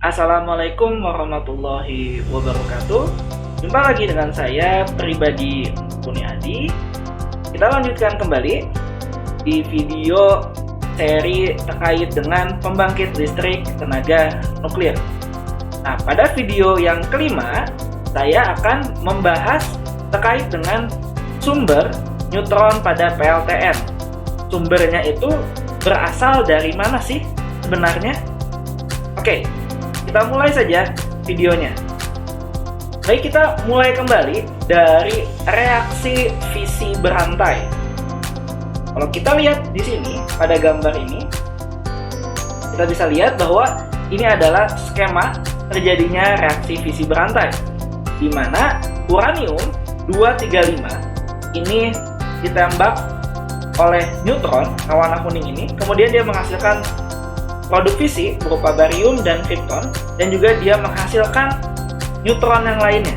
Assalamualaikum warahmatullahi wabarakatuh. Jumpa lagi dengan saya Pribadi Kuniadi. Kita lanjutkan kembali di video seri terkait dengan pembangkit listrik tenaga nuklir. Nah, pada video yang kelima, saya akan membahas terkait dengan sumber neutron pada PLTN. Sumbernya itu berasal dari mana sih sebenarnya? Oke, kita mulai saja videonya. Baik, kita mulai kembali dari reaksi fisi berantai. Kalau kita lihat di sini pada gambar ini, kita bisa lihat bahwa ini adalah skema terjadinya reaksi fisi berantai, di mana uranium 235 ini ditembak oleh neutron warna kuning ini, kemudian dia menghasilkan produk fisi berupa barium dan kripton, dan juga dia menghasilkan neutron yang lainnya.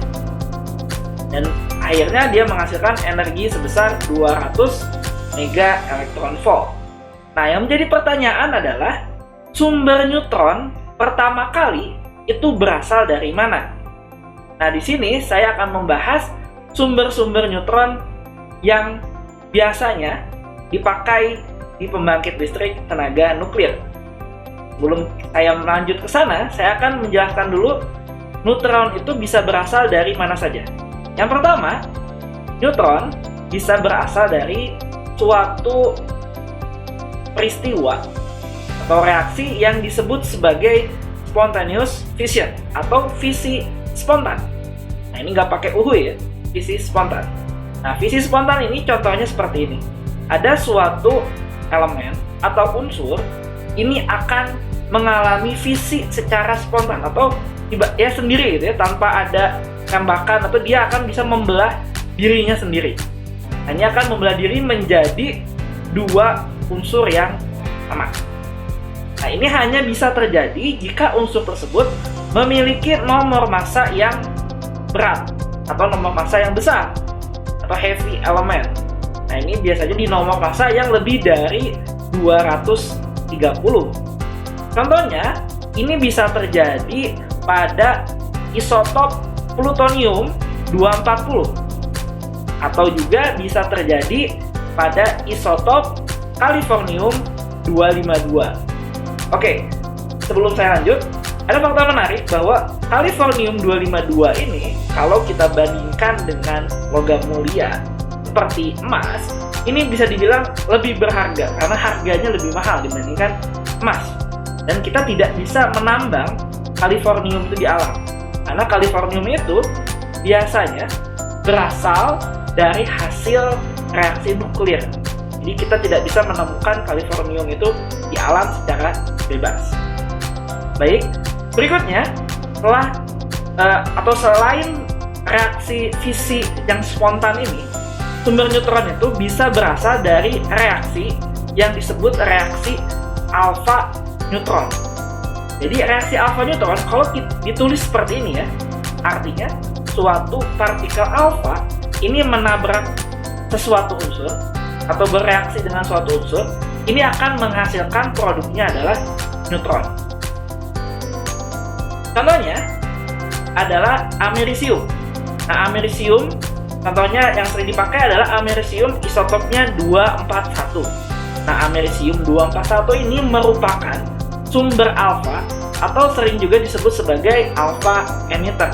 Dan akhirnya dia menghasilkan energi sebesar 200 mega elektron volt. Nah, yang menjadi pertanyaan adalah sumber neutron pertama kali itu berasal dari mana? Nah, di sini saya akan membahas sumber-sumber neutron yang biasanya dipakai di pembangkit listrik tenaga nuklir. Sebelum saya melanjut ke sana, saya akan menjelaskan dulu neutron itu bisa berasal dari mana saja. Yang pertama, neutron bisa berasal dari suatu peristiwa atau reaksi yang disebut sebagai spontaneous fission atau fisi spontan. Nah, ini nggak pakai ya, fisi spontan. Nah, fisi spontan ini contohnya seperti ini. Ada suatu elemen atau unsur ini akan mengalami fisi secara spontan atau ya sendiri gitu ya, tanpa ada tembakan, atau dia akan bisa membelah dirinya sendiri. Hanya akan membelah diri menjadi dua unsur yang sama. Nah, ini hanya bisa terjadi jika unsur tersebut memiliki nomor massa yang berat atau nomor massa yang besar atau heavy element. Nah, ini biasanya di nomor massa yang lebih dari 230. Contohnya, ini bisa terjadi pada isotop plutonium 240 atau juga bisa terjadi pada isotop californium 252. Oke, sebelum saya lanjut, ada fakta menarik bahwa californium 252 ini kalau kita bandingkan dengan logam mulia seperti emas, ini bisa dibilang lebih berharga karena harganya lebih mahal dibandingkan emas. Dan kita tidak bisa menambang californium itu di alam, karena californium itu biasanya berasal dari hasil reaksi nuklir. Jadi kita tidak bisa menemukan californium itu di alam secara bebas. Baik, berikutnya selain reaksi fisi yang spontan ini, sumber neutron itu bisa berasal dari reaksi yang disebut reaksi alfa neutron. Jadi reaksi alfa neutron kalau ditulis seperti ini ya, artinya suatu partikel alfa ini menabrak sesuatu unsur atau bereaksi dengan suatu unsur, ini akan menghasilkan produknya adalah neutron. Contohnya adalah amerisium. Nah, amerisium contohnya yang sering dipakai adalah amerisium isotopnya 241. Nah, amerisium 241 ini merupakan sumber alfa atau sering juga disebut sebagai alpha emitter.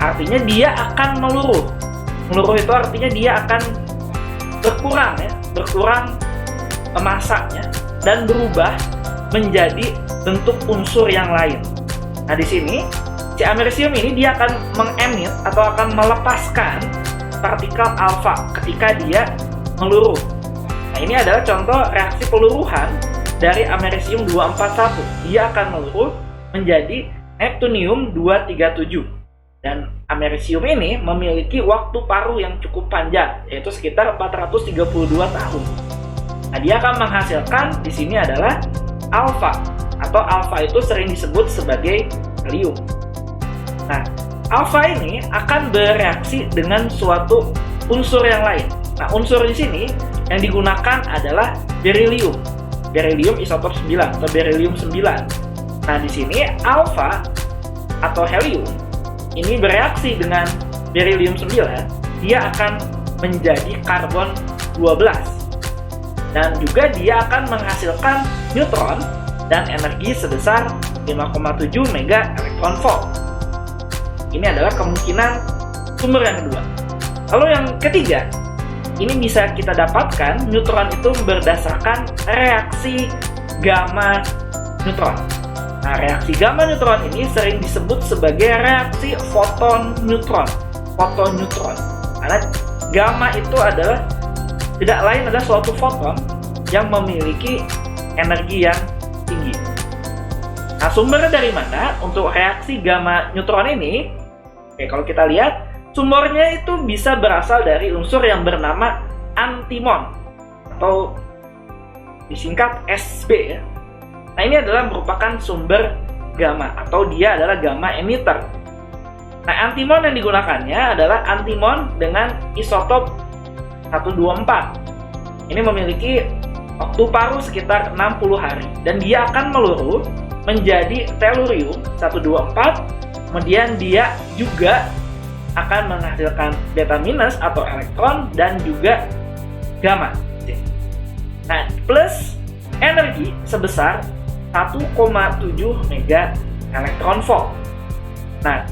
Artinya dia akan meluruh. Meluruh itu artinya dia akan berkurang massanya dan berubah menjadi bentuk unsur yang lain. Nah, di sini si amerisium ini dia akan mengemit atau akan melepaskan partikel alfa ketika dia meluruh. Nah, ini adalah contoh reaksi peluruhan dari amerisium 241. Dia akan meluruh menjadi neptunium 237. Dan amerisium ini memiliki waktu paruh yang cukup panjang, yaitu sekitar 432 tahun. Nah, dia akan menghasilkan di sini adalah alfa, atau alfa itu sering disebut sebagai helium. Nah, alfa ini akan bereaksi dengan suatu unsur yang lain. Nah, unsur di sini yang digunakan adalah berilium. Berilium isotop 9 atau berilium 9. Nah, di sini alfa atau helium ini bereaksi dengan beryllium 9, dia akan menjadi karbon 12. Dan juga dia akan menghasilkan neutron dan energi sebesar 5,7 mega elektron volt. Ini adalah kemungkinan sumber yang kedua. Lalu yang ketiga, ini bisa kita dapatkan neutron itu berdasarkan reaksi gamma neutron. Nah, reaksi gamma neutron ini sering disebut sebagai reaksi foton neutron. Karena gamma itu adalah tidak lain adalah suatu foton yang memiliki energi yang tinggi. Nah, sumbernya dari mana untuk reaksi gamma neutron ini? Oke, kalau kita lihat, sumbernya itu bisa berasal dari unsur yang bernama antimon atau disingkat Sb ya. Nah, ini adalah merupakan sumber gamma atau dia adalah gamma emitter. Nah, antimon yang digunakannya adalah antimon dengan isotop 124. Ini memiliki waktu paruh sekitar 60 hari dan dia akan meluruh menjadi tellurium 124. Kemudian dia juga akan menghasilkan beta minus atau elektron dan juga gamma. Nah, plus energi sebesar 1,7 mega elektron volt. Nah,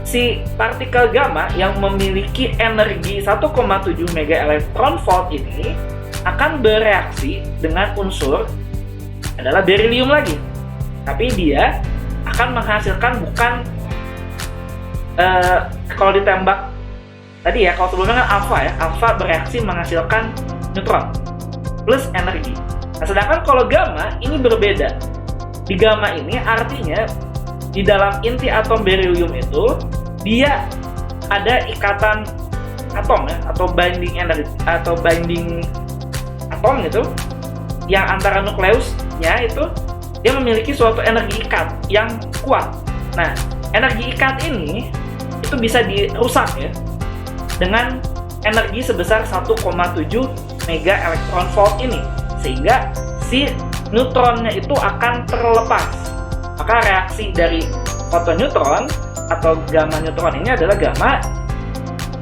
si partikel gamma yang memiliki energi 1,7 mega elektron volt ini akan bereaksi dengan unsur adalah beryllium lagi. Tapi dia akan menghasilkan bukan kalau ditembak tadi ya, kalau sebelumnya kan alfa ya, alfa bereaksi menghasilkan neutron plus energi. Nah, sedangkan kalau gamma ini berbeda. Di gamma ini artinya di dalam inti atom beryllium itu dia ada ikatan atom ya, atau binding energi atau binding atom gitu, yang antara nukleusnya itu dia memiliki suatu energi ikat yang kuat. Nah, energi ikat ini itu bisa dirusak ya dengan energi sebesar 1,7 mega elektron volt ini, sehingga si neutronnya itu akan terlepas. Maka reaksi dari fotoneutron atau gamma neutron ini adalah gamma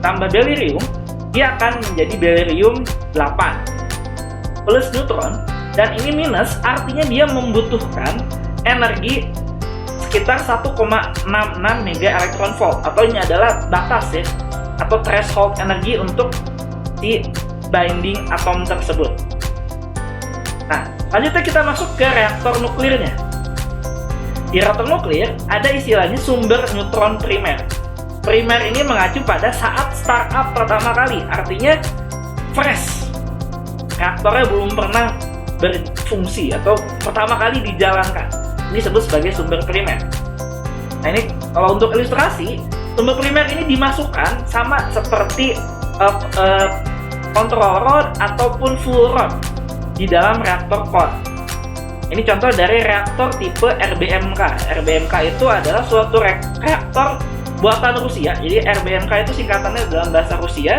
tambah beryllium, dia akan menjadi beryllium 8 plus neutron, dan ini minus artinya dia membutuhkan energi sekitar 1,66 mega elektron volt, atau ini adalah batas ya, atau threshold energi untuk si binding atom tersebut. Nah, selanjutnya kita masuk ke reaktor nuklirnya. Di reaktor nuklir ada istilahnya sumber neutron primer. Primer ini mengacu pada saat startup pertama kali, artinya fresh. Reaktornya belum pernah berfungsi atau pertama kali dijalankan. Ini disebut sebagai sumber primer. Nah, ini kalau untuk ilustrasi, sumber primer ini dimasukkan sama seperti control rod ataupun full rod di dalam reaktor core. Ini contoh dari reaktor tipe RBMK. RBMK itu adalah suatu reaktor buatan Rusia. Jadi RBMK itu singkatannya dalam bahasa Rusia.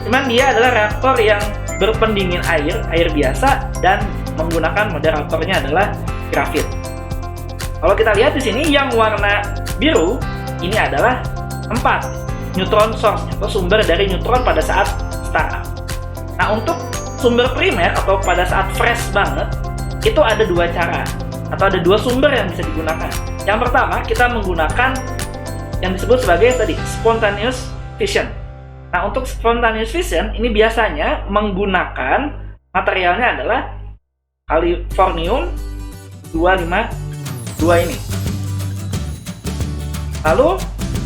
Cuman dia adalah reaktor yang berpendingin air biasa, dan menggunakan moderatornya adalah grafit. Kalau kita lihat di sini yang warna biru ini adalah tempat neutron source atau sumber dari neutron pada saat startup. Nah, untuk sumber primer atau pada saat fresh banget itu ada dua cara atau ada dua sumber yang bisa digunakan. Yang pertama, kita menggunakan yang disebut sebagai tadi spontaneous fission. Nah, untuk spontaneous fission ini biasanya menggunakan materialnya adalah californium 252 ini. Lalu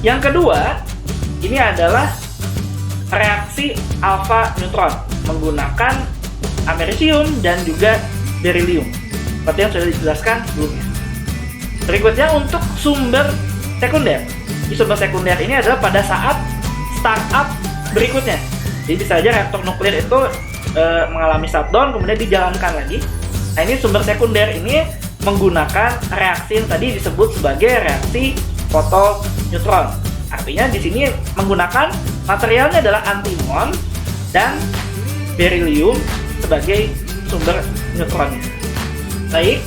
yang kedua ini adalah reaksi alpha neutron menggunakan americium dan juga beryllium, seperti yang sudah dijelaskan sebelumnya. Berikutnya untuk sumber sekunder. Di sumber sekunder ini adalah pada saat startup berikutnya. Jadi bisa saja reaktor nuklir itu mengalami shutdown kemudian dijalankan lagi. Nah, ini sumber sekunder ini menggunakan reaksi yang tadi disebut sebagai reaksi fotoneutron. Artinya di sini menggunakan materialnya adalah antimon dan beryllium sebagai sumber neutronnya. Baik,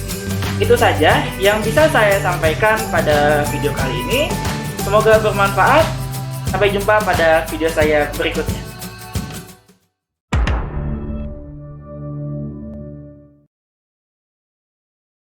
Itu saja yang bisa saya sampaikan pada video kali ini. Semoga bermanfaat. Sampai jumpa pada video saya berikutnya.